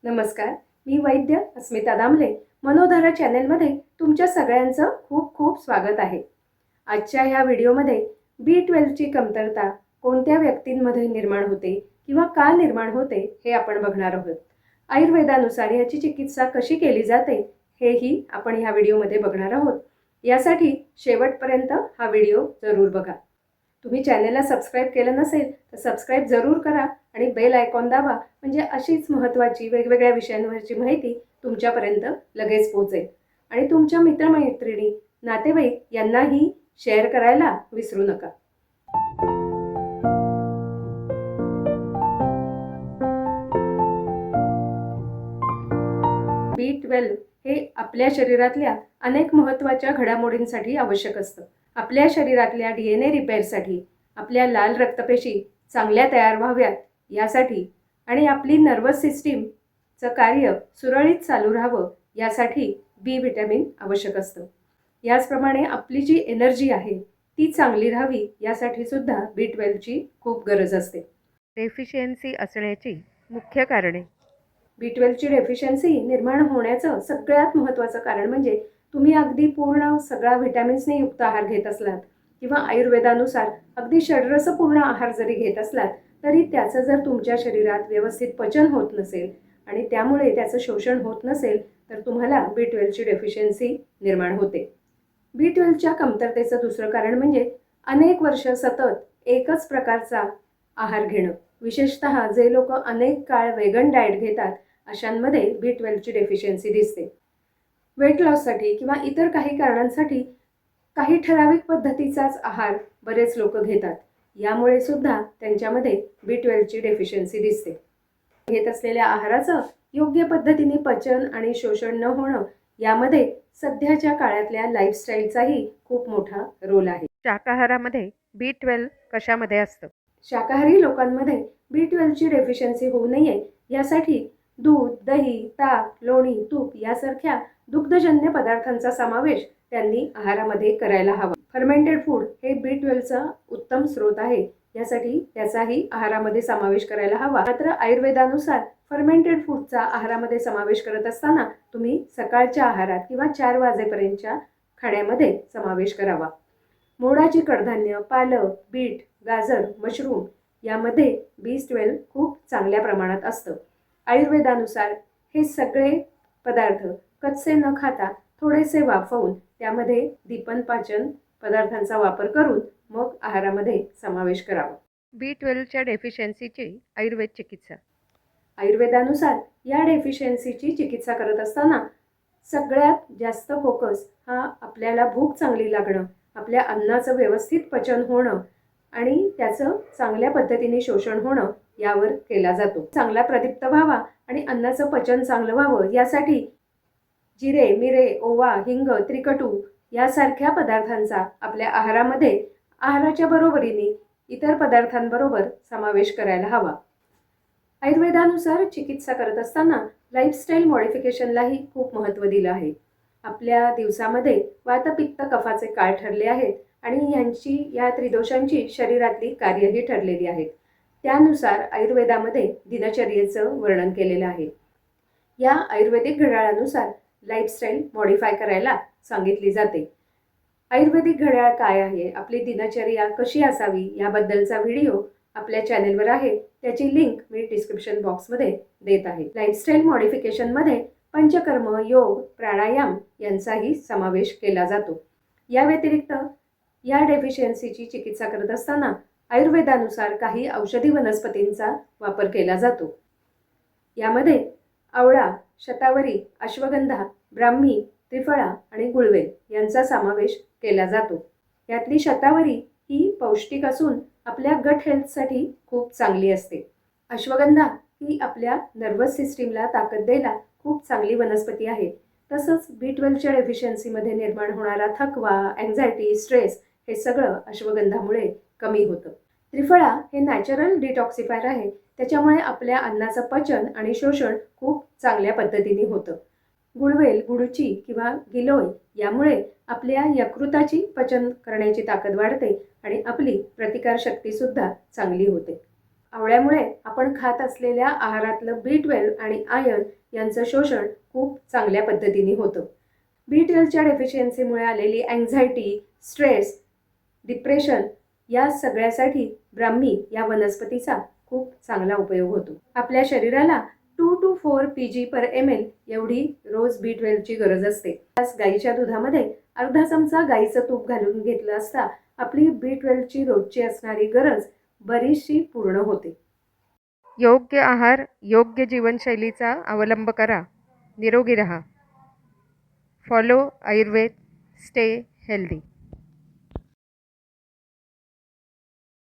नमस्कार. मी वैद्य अस्मिता दामले मनोधारा चॅनेलमध्ये तुमच्या सगळ्यांचं खूप खूप स्वागत आहे. आजच्या ह्या व्हिडिओमध्ये B12ची कमतरता कोणत्या व्यक्तींमध्ये निर्माण होते किंवा का निर्माण होते हे आपण बघणार आहोत. आयुर्वेदानुसार याची चिकित्सा कशी केली जाते हेही आपण ह्या व्हिडिओमध्ये बघणार आहोत. यासाठी शेवटपर्यंत हा व्हिडिओ जरूर बघा. तुम्ही चॅनेलला सबस्क्राईब केलं नसेल तर सबस्क्राईब जरूर करा आणि बेल आयकॉन दाबा, म्हणजे अशीच महत्त्वाची वेगवेगळ्या विषयांवरची माहिती तुमच्यापर्यंत लगेच पोहोचेल. आणि तुमच्या मित्रमैत्रिणी, नातेवाईक यांनाही शेअर करायला विसरू नका. B12 हे आपल्या शरीरातल्या अनेक महत्त्वाच्या घडामोडींसाठी आवश्यक असतं. आपल्या शरीरातल्या DNA रिपेअरसाठी, आपल्या लाल रक्तपेशी चांगल्या तयार व्हाव्यात यासाठी आणि आपली नर्वस सिस्टीमचं कार्य सुरळीत चालू राहावं यासाठी बी विटॅमिन आवश्यक असतं. याचप्रमाणे आपली जी एनर्जी आहे ती चांगली राहावी यासाठी सुद्धा B12ची खूप गरज असते. डेफिशियन्सी असण्याची मुख्य कारणे. B12ची डेफिशियन्सी निर्माण होण्याचं सगळ्यात महत्त्वाचं कारण म्हणजे तुम्ही अगदी पूर्ण सगळा व्हिटॅमिन्सने युक्त आहार घेत असलात किंवा आयुर्वेदानुसार अगदी षड्रसपूर्ण आहार जरी घेत असलात तरी त्याचं जर तुमच्या शरीरात व्यवस्थित पचन होत नसेल आणि त्यामुळे त्याचं शोषण होत नसेल तर तुम्हाला B12ची डेफिशियन्सी निर्माण होते. B12च्या कमतरतेचं दुसरं कारण म्हणजे अनेक वर्ष सतत एकच प्रकारचा आहार घेणं. विशेषतः जे लोक अनेक काळ वेगन डाएट घेतात अशांमध्ये B12ची डेफिशियन्सी दिसते. वेट लॉससाठी किंवा इतर काही कारणांसाठी काही ठराविक पद्धतीचाच आहार बरेच लोक घेतात. यामुळे सुद्धा त्यांच्यामध्ये B12ची डेफिशियन्सी दिसते. घेत असलेल्या आहाराचं योग्य पद्धतीने पचन आणि शोषण न होणं यामध्ये सध्याच्या काळातल्या लाईफस्टाईलचाही खूप मोठा रोल आहे. शाकाहारामध्ये B12 कशामध्ये असतं? शाकाहारी लोकांमध्ये B12ची डेफिशियन्सी होऊ नये यासाठी दूध, दही, ताक, लोणी, तूप यासारख्या दुग्धजन्य पदार्थांचा समावेश त्यांनी आहारामध्ये करायला हवा. फर्मेंटेड फूड हे B12चा उत्तम स्रोत आहे, यासाठी त्याचाही आहारामध्ये समावेश करायला हवा. मात्र आयुर्वेदानुसार फर्मेंटेड फूडचा आहारामध्ये समावेश करत असताना तुम्ही सकाळच्या आहारात किंवा 4 वाजेपर्यंतच्या खाण्यामध्ये समावेश करावा. मोडाची कडधान्य, पालक, बीट, गाजर, मशरूम यामध्ये B12 खूप चांगल्या प्रमाणात असतं. आयुर्वेदानुसार हे सगळे पदार्थ कच्चे न खाता थोडेसे वाफवून त्यामध्ये दीपन पाचन पदार्थांचा वापर करून मग आहारामध्ये समावेश करावा. B12च्या डेफिशियन्सीची आयुर्वेद चिकित्सा. आयुर्वेदानुसार या डेफिशियन्सीची चिकित्सा करत असताना सगळ्यात जास्त फोकस हा आपल्याला भूक चांगली लागणं, आपल्या अन्नाचं व्यवस्थित पचन होणं आणि त्याचं चांगल्या पद्धतीने शोषण होणं यावर केला जातो. चांगला प्रदीप्त व्हावा आणि अन्नाचं पचन चांगलं व्हावं यासाठी जिरे, मिरे, ओवा, हिंग, त्रिकटू यासारख्या पदार्थांचा आपल्या आहारामध्ये आहाराच्या बरोबरीने इतर पदार्थांबरोबर समावेश करायला हवा. आयुर्वेदानुसार चिकित्सा करत असताना लाईफस्टाईल मॉडिफिकेशनलाही खूप महत्त्व दिलं आहे. आपल्या दिवसामध्ये वात, पित्त, कफाचे काळ ठरले आहेत आणि या त्रिदोषांची शरीरातली कार्यही ठरलेली आहेत. त्यानुसार आयुर्वेदामध्ये दिनचर्येचं वर्णन केलेलं आहे. या आयुर्वेदिक घड्याळानुसार लाईफस्टाईल मॉडिफाय करायला सांगितली जाते. आयुर्वेदिक घड्याळ काय आहे, आपली दिनचर्या कशी असावी याबद्दलचा व्हिडिओ आपल्या चॅनेलवर आहे, त्याची लिंक मी डिस्क्रिप्शन बॉक्समध्ये देत आहे. लाईफस्टाईल मॉडिफिकेशनमध्ये पंचकर्म, योग, प्राणायाम यांचाही समावेश केला जातो. या व्यतिरिक्त या डेफिशियन्सीची चिकित्सा करत असताना आयुर्वेदानुसार काही औषधी वनस्पतींचा वापर केला जातो. यामध्ये आवळा, शतावरी, अश्वगंधा, ब्राह्मी, त्रिफळा आणि गुळवेल यांचा समावेश केला जातो. यातली शतावरी ही पौष्टिक असून आपल्या गट हेल्थसाठी खूप चांगली असते. अश्वगंधा ही आपल्या नर्वस सिस्टीमला ताकद द्यायला खूप चांगली वनस्पती आहे. तसंच B12च्या डेफिशियन्सीमध्ये निर्माण होणारा थकवा, अँझायटी, स्ट्रेस हे सगळं अश्वगंधामुळे कमी होतं. त्रिफळा हे नॅचरल डिटॉक्सिफायर आहे, त्याच्यामुळे आपल्या अन्नाचं पचन आणि शोषण खूप चांगल्या पद्धतीने होतं. गुळवेल, गुळची किंवा गिलोय यामुळे आपल्या यकृताची पचन करण्याची ताकद वाढते आणि आपली प्रतिकारशक्तीसुद्धा चांगली होते. आवळ्यामुळे आपण खात असलेल्या आहारातलं B12 आणि आयर्न यांचं शोषण खूप चांगल्या पद्धतीने होतं. B12च्या डेफिशियन्सीमुळे आलेली अँझायटी, स्ट्रेस, डिप्रेशन या सगळ्यासाठी ब्राह्मी या वनस्पतीचा खूप चांगला उपयोग होतो. आपल्या शरीराला 2 to 4 pg/ml एवढी रोज B12ची गरज असते. त्यास गाईच्या दुधामध्ये अर्धा चमचा गाईचं तूप घालून घेतलं असता आपली B12ची रोजची असणारी गरज बरीचशी पूर्ण होते. योग्य आहार, योग्य जीवनशैलीचा अवलंब करा. निरोगी रहा. फॉलो आयुर्वेद. स्टे हेल्दी.